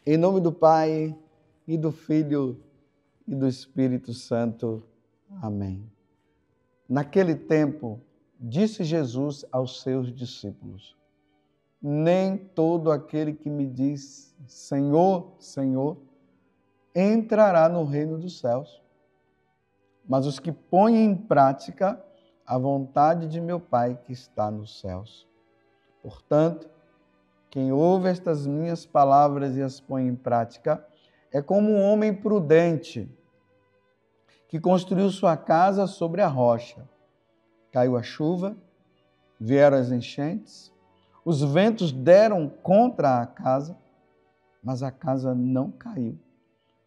Em nome do Pai, e do Filho, e do Espírito Santo. Amém. Naquele tempo, disse Jesus aos seus discípulos: nem todo aquele que me diz Senhor, Senhor, entrará no reino dos céus, mas os que põem em prática a vontade de meu Pai que está nos céus. Portanto, quem ouve estas minhas palavras e as põe em prática é como um homem prudente que construiu sua casa sobre a rocha. Caiu a chuva, vieram as enchentes, os ventos deram contra a casa, mas a casa não caiu,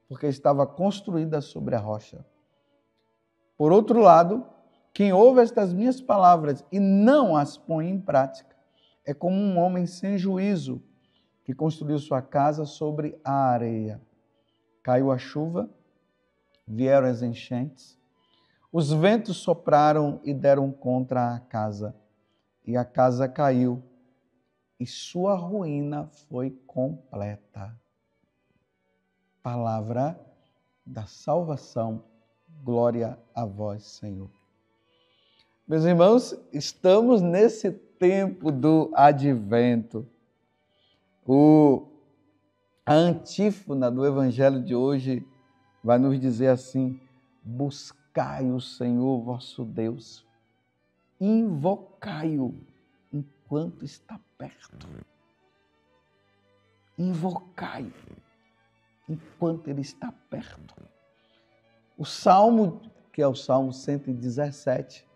porque estava construída sobre a rocha. Por outro lado, quem ouve estas minhas palavras e não as põe em prática é como um homem sem juízo que construiu sua casa sobre a areia. Caiu a chuva, vieram as enchentes, os ventos sopraram e deram contra a casa, e a casa caiu, e sua ruína foi completa. Palavra da salvação, glória a vós, Senhor. Meus irmãos, estamos nesse tempo do advento. A antífona do evangelho de hoje vai nos dizer assim: buscai o Senhor vosso Deus, invocai-o enquanto está perto. Invocai-o enquanto ele está perto. O Salmo, que é o Salmo 117,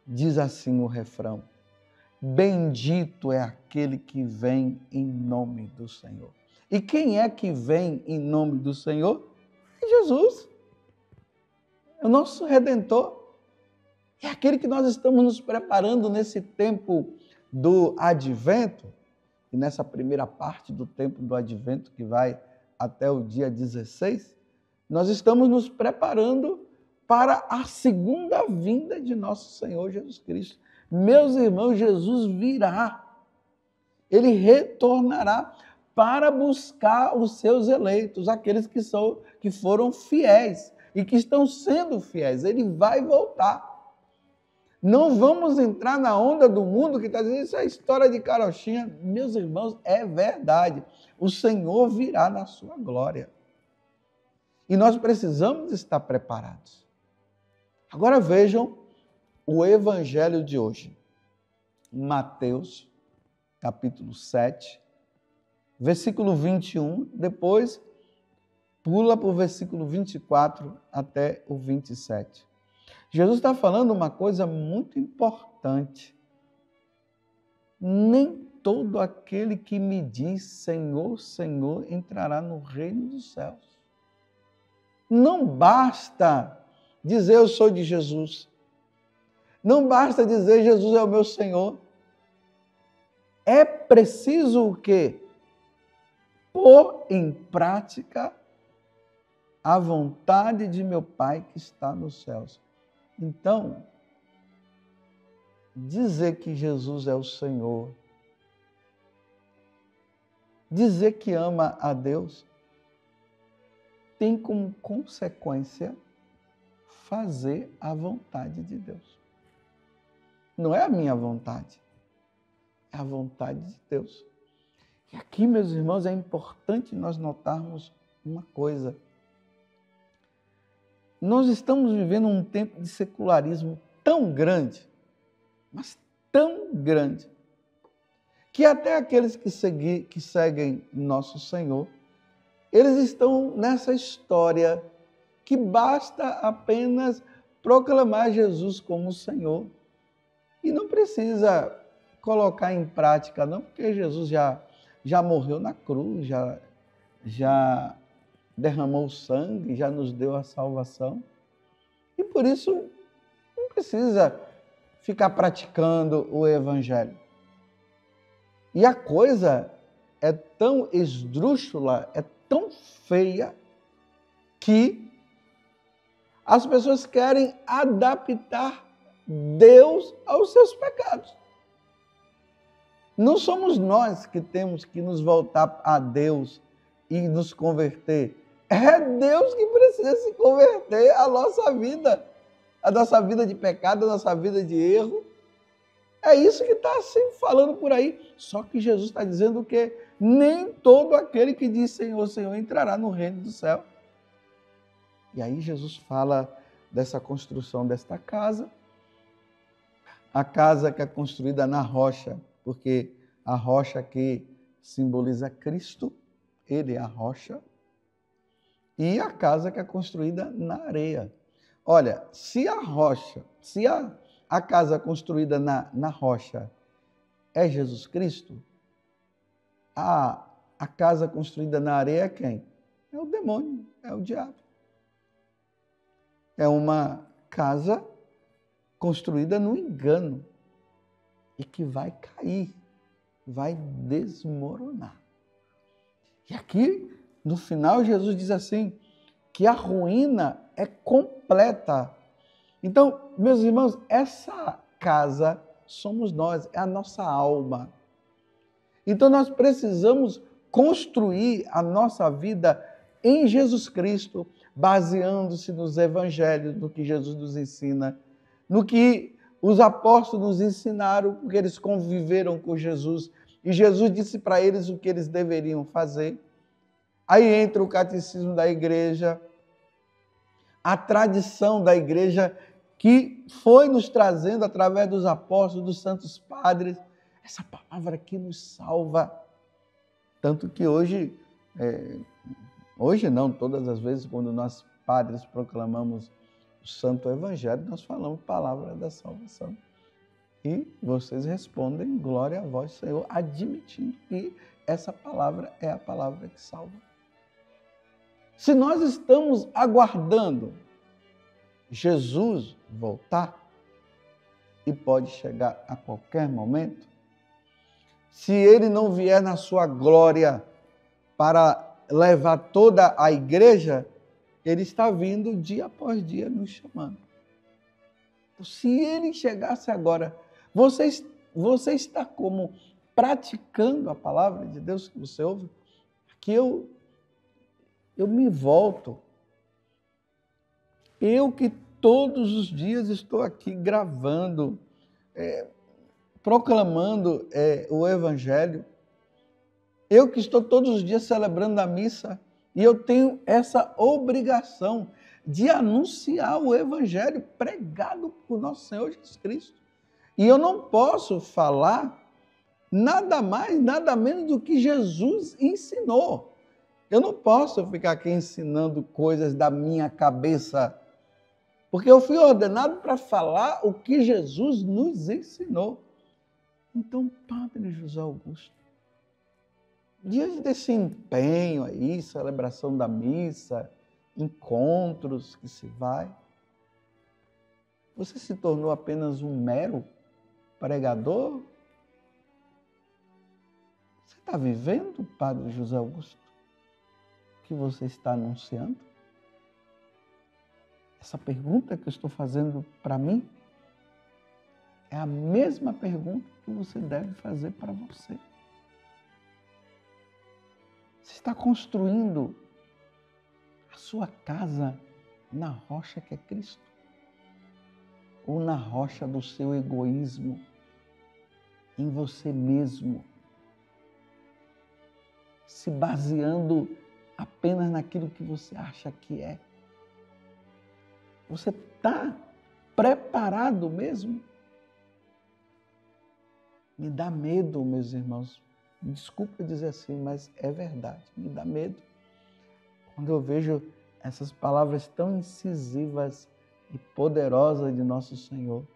diz assim o refrão: bendito é aquele que vem em nome do Senhor. E quem é que vem em nome do Senhor? É Jesus. É o nosso Redentor. É aquele que nós estamos nos preparando nesse tempo do Advento, e nessa primeira parte do tempo do Advento, que vai até o dia 16, nós estamos nos preparando para a segunda vinda de nosso Senhor Jesus Cristo. Meus irmãos, Jesus virá. Ele retornará para buscar os seus eleitos, aqueles que foram fiéis e que estão sendo fiéis. Ele vai voltar. Não vamos entrar na onda do mundo que está dizendo isso é história de carochinha. Meus irmãos, é verdade. O Senhor virá na sua glória. E nós precisamos estar preparados. Agora vejam o evangelho de hoje. Mateus, capítulo 7, versículo 21, depois pula para o versículo 24 até o 27. Jesus está falando uma coisa muito importante. Nem todo aquele que me diz Senhor, Senhor, entrará no reino dos céus. Não basta dizer eu sou de Jesus. Não basta dizer Jesus é o meu Senhor. É preciso o quê? Pôr em prática a vontade de meu Pai que está nos céus. Então, dizer que Jesus é o Senhor, dizer que ama a Deus, tem como consequência fazer a vontade de Deus. Não é a minha vontade, é a vontade de Deus. E aqui, meus irmãos, é importante nós notarmos uma coisa. Nós estamos vivendo um tempo de secularismo tão grande, mas tão grande, que até aqueles que seguem nosso Senhor, eles estão nessa história que basta apenas proclamar Jesus como Senhor. E não precisa colocar em prática, não, porque Jesus já morreu na cruz, já derramou sangue, já nos deu a salvação. E por isso não precisa ficar praticando o Evangelho. E a coisa é tão esdrúxula, é tão feia, que As pessoas querem adaptar Deus aos seus pecados. Não somos nós que temos que nos voltar a Deus e nos converter. É Deus que precisa se converter à nossa vida de pecado, a nossa vida de erro. É isso que está sempre falando por aí. Só que Jesus está dizendo que nem todo aquele que diz Senhor, Senhor entrará no reino do céu. E aí Jesus fala dessa construção desta casa. A casa que é construída na rocha, porque a rocha que simboliza Cristo, ele é a rocha. E a casa que é construída na areia. Olha, se a casa construída na rocha é Jesus Cristo, a casa construída na areia é quem? É o demônio, é o diabo. É uma casa construída no engano e que vai cair, vai desmoronar. E aqui, no final, Jesus diz assim, que a ruína é completa. Então, meus irmãos, essa casa somos nós, é a nossa alma. Então, nós precisamos construir a nossa vida em Jesus Cristo, baseando-se nos evangelhos, no que Jesus nos ensina, no que os apóstolos nos ensinaram, porque eles conviveram com Jesus, e Jesus disse para eles o que eles deveriam fazer. Aí entra o catecismo da igreja, a tradição da igreja que foi nos trazendo através dos apóstolos, dos santos padres, essa palavra que nos salva. Tanto que hoje não, todas as vezes quando nós padres proclamamos o Santo Evangelho, nós falamos palavra da salvação. E vocês respondem, glória a vós, Senhor, admitindo que essa palavra é a palavra que salva. Se nós estamos aguardando Jesus voltar, e pode chegar a qualquer momento, se ele não vier na sua glória para levar toda a igreja, ele está vindo dia após dia nos chamando. Então, se ele chegasse agora, você está como praticando a palavra de Deus que você ouve? Que eu me volto. Eu que todos os dias estou aqui gravando, proclamando o Evangelho. Eu que estou todos os dias celebrando a missa, e eu tenho essa obrigação de anunciar o Evangelho pregado por nosso Senhor Jesus Cristo. E eu não posso falar nada mais, nada menos do que Jesus ensinou. Eu não posso ficar aqui ensinando coisas da minha cabeça, porque eu fui ordenado para falar o que Jesus nos ensinou. Então, Padre José Augusto, diante desse empenho aí, celebração da missa, encontros que se vai, você se tornou apenas um mero pregador? Você está vivendo, Padre José Augusto, o que você está anunciando? Essa pergunta que eu estou fazendo para mim é a mesma pergunta que você deve fazer para você. Você está construindo a sua casa na rocha que é Cristo? Ou na rocha do seu egoísmo, em você mesmo, se baseando apenas naquilo que você acha que é? Você está preparado mesmo? Me dá medo, meus irmãos. Desculpa dizer assim, mas é verdade. Me dá medo quando eu vejo essas palavras tão incisivas e poderosas de nosso Senhor.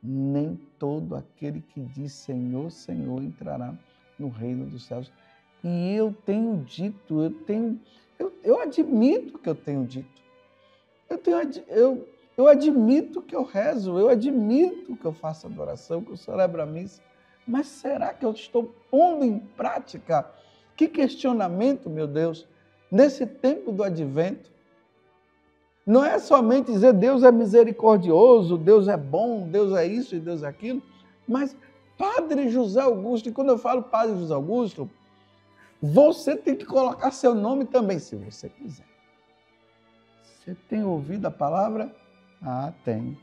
Nem todo aquele que diz Senhor, Senhor entrará no reino dos céus. E eu tenho dito, eu admito que eu tenho dito. Eu admito que eu rezo, eu admito que eu faço adoração, que eu celebro a missa, mas será que eu estou pondo em prática? Que questionamento, meu Deus, nesse tempo do advento, Não é somente dizer Deus é misericordioso, Deus é bom, Deus é isso e Deus é aquilo, mas Padre José Augusto, e quando eu falo Padre José Augusto, você tem que colocar seu nome também, se você quiser. Você tem ouvido a palavra? Ah, tem.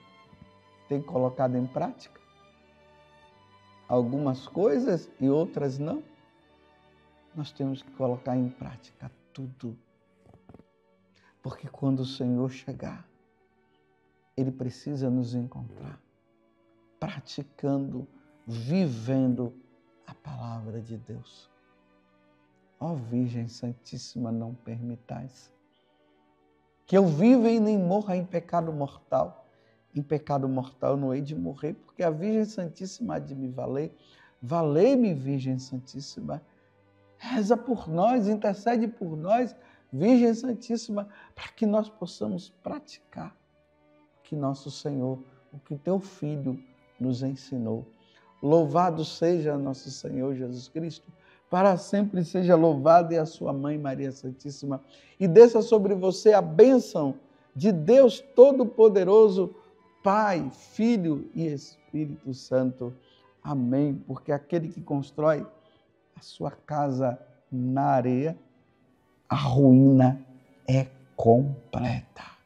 Tem colocado em prática? Algumas coisas e outras não? Nós temos que colocar em prática tudo. Porque quando o Senhor chegar, Ele precisa nos encontrar praticando, vivendo a palavra de Deus. Ó Virgem Santíssima, não permitais que eu viva e nem morra em pecado mortal. Em pecado mortal eu não hei de morrer, porque a Virgem Santíssima há de me valer. Valei-me, Virgem Santíssima. Reza por nós, intercede por nós, Virgem Santíssima, para que nós possamos praticar o que nosso Senhor, o que teu Filho nos ensinou. Louvado seja nosso Senhor Jesus Cristo, para sempre seja louvado, e a sua Mãe Maria Santíssima, e desça sobre você a bênção de Deus Todo-Poderoso, Pai, Filho e Espírito Santo. Amém. Porque aquele que constrói a sua casa na areia, a ruína é completa.